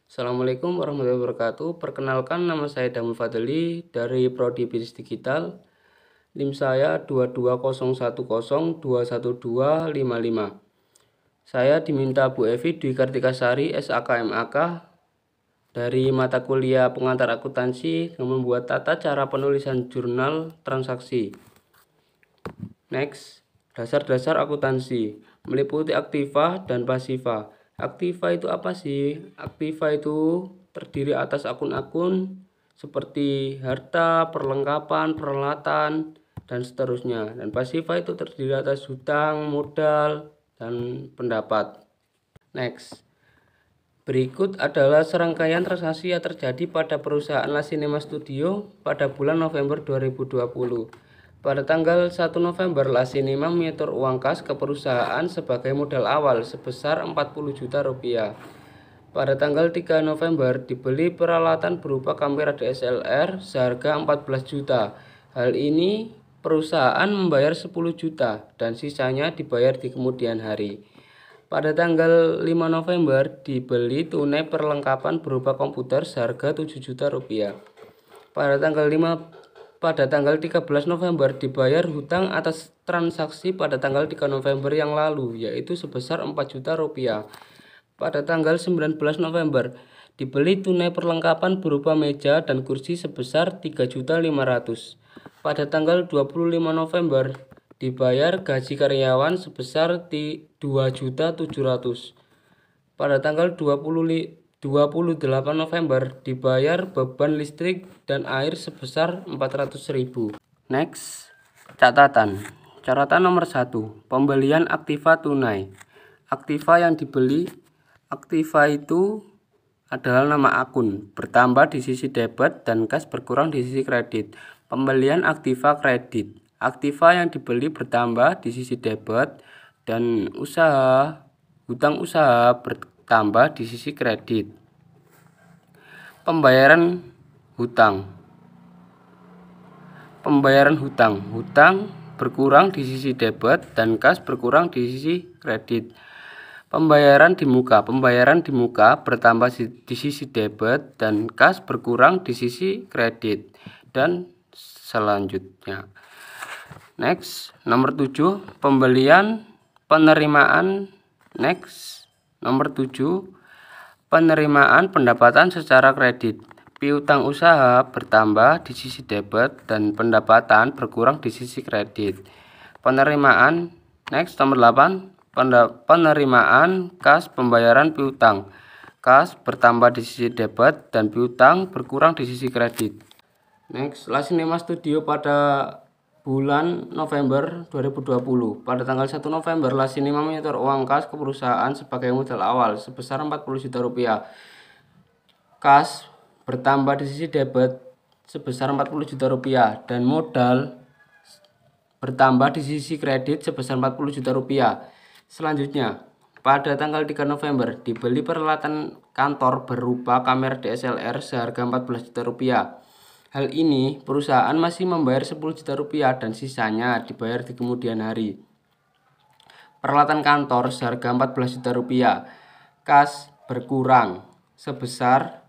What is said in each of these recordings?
Assalamualaikum warahmatullahi wabarakatuh. Perkenalkan, nama saya Damul Fadli dari Prodi Bisnis Digital. NIM saya 22010212555. Saya diminta Bu Evi Dwi Kartikasari SAKMAK dari mata kuliah pengantar akuntansi yang membuat tata cara penulisan jurnal transaksi. Next, dasar-dasar akuntansi meliputi aktiva dan pasiva. Aktiva itu apa sih? Aktiva itu terdiri atas akun-akun seperti harta, perlengkapan, peralatan, dan seterusnya. Dan pasiva itu terdiri atas hutang, modal, dan pendapat. Next, berikut adalah serangkaian transaksi yang terjadi pada perusahaan La Cinema Studio pada bulan November 2020. Pada tanggal 1 November, La Cinema menyetor uang kas ke perusahaan sebagai modal awal sebesar 40 juta rupiah. Pada tanggal 3 November, dibeli peralatan berupa kamera DSLR seharga 14 juta. Hal ini perusahaan membayar 10 juta dan sisanya dibayar di kemudian hari. Pada tanggal 5 November, dibeli tunai perlengkapan berupa komputer seharga 7 juta rupiah. Pada tanggal 13 November dibayar hutang atas transaksi pada tanggal 3 November yang lalu, yaitu sebesar 4 juta rupiah. Pada tanggal 19 November dibeli tunai perlengkapan berupa meja dan kursi sebesar 3.500.000. Pada tanggal 25 November dibayar gaji karyawan sebesar 2.700.000. Pada tanggal 28 November dibayar beban listrik dan air sebesar 400.000. Next, catatan nomor 1, pembelian aktiva tunai. Aktiva yang dibeli, aktiva itu adalah nama akun, bertambah di sisi debit dan kas berkurang di sisi kredit. Pembelian aktiva kredit, aktiva yang dibeli bertambah di sisi debit dan hutang usaha bertambah di sisi kredit. Pembayaran hutang, hutang berkurang di sisi debit dan kas berkurang di sisi kredit. Pembayaran di muka bertambah di sisi debit dan kas berkurang di sisi kredit, dan selanjutnya. Next, nomor 7, penerimaan. Next, nomor 7, penerimaan pendapatan secara kredit. Piutang usaha bertambah di sisi debit dan pendapatan berkurang di sisi kredit. Penerimaan. Next, nomor 8, penerimaan kas pembayaran piutang. Kas bertambah di sisi debit dan piutang berkurang di sisi kredit. Next, La Cinema Studio pada bulan November 2020. Pada tanggal 1 November, La Cinema menyetor uang kas ke perusahaan sebagai modal awal sebesar 40 juta rupiah. Kas bertambah di sisi debit sebesar 40 juta rupiah dan modal bertambah di sisi kredit sebesar 40 juta rupiah. Selanjutnya, pada tanggal 3 November dibeli peralatan kantor berupa kamera DSLR seharga 14 juta rupiah. Hal ini perusahaan masih membayar 10 juta rupiah dan sisanya dibayar di kemudian hari. Peralatan kantor seharga 14 juta rupiah. Kas berkurang sebesar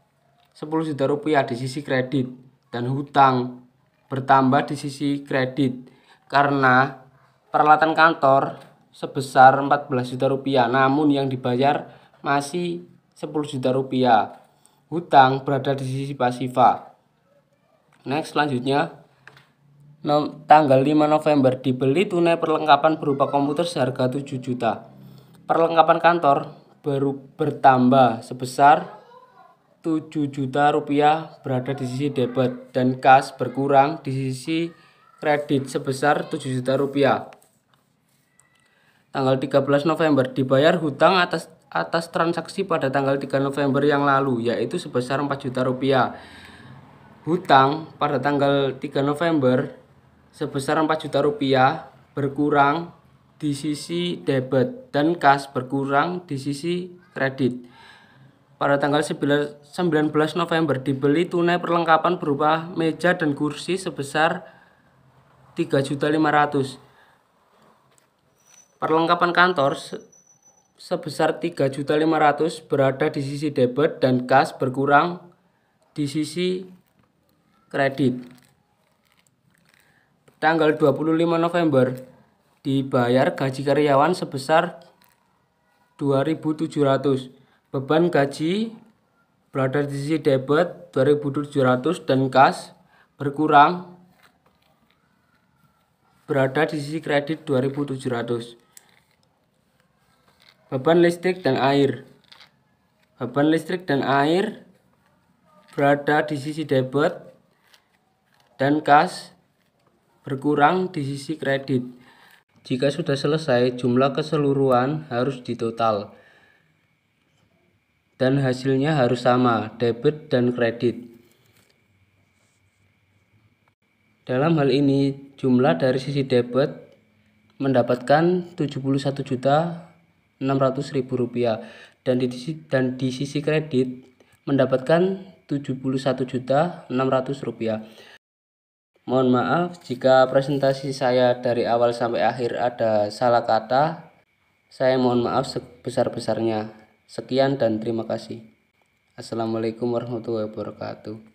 10 juta rupiah di sisi kredit dan hutang bertambah di sisi kredit karena peralatan kantor sebesar 14 juta rupiah, namun yang dibayar masih 10 juta rupiah. Hutang berada di sisi pasiva. Next, selanjutnya, tanggal 5 November dibeli tunai perlengkapan berupa komputer seharga 7 juta. Perlengkapan kantor baru bertambah sebesar 7 juta rupiah berada di sisi debit dan kas berkurang di sisi kredit sebesar 7 juta rupiah. Tanggal 13 November dibayar hutang atas transaksi pada tanggal 3 November yang lalu, yaitu sebesar 4 juta rupiah. Hutang pada tanggal 3 November sebesar 4 juta rupiah berkurang di sisi debit dan kas berkurang di sisi kredit. Pada tanggal 19 November dibeli tunai perlengkapan berupa meja dan kursi sebesar 3.500.000. Perlengkapan kantor sebesar 3.500.000 berada di sisi debit dan kas berkurang di sisi kredit. Tanggal 25 November dibayar gaji karyawan sebesar 2.700. Beban gaji berada di sisi debit 2.700 dan kas berkurang berada di sisi kredit 2.700. Beban listrik dan air. Beban listrik dan air berada di sisi debit dan kas berkurang di sisi kredit. Jika sudah selesai, jumlah keseluruhan harus ditotal dan hasilnya harus sama, debit dan kredit. Dalam hal ini, jumlah dari sisi debit mendapatkan Rp71.600.000 dan di sisi kredit mendapatkan Rp71.600.000. Mohon maaf jika presentasi saya dari awal sampai akhir ada salah kata. Saya mohon maaf sebesar-besarnya. Sekian dan terima kasih. Assalamualaikum warahmatullahi wabarakatuh.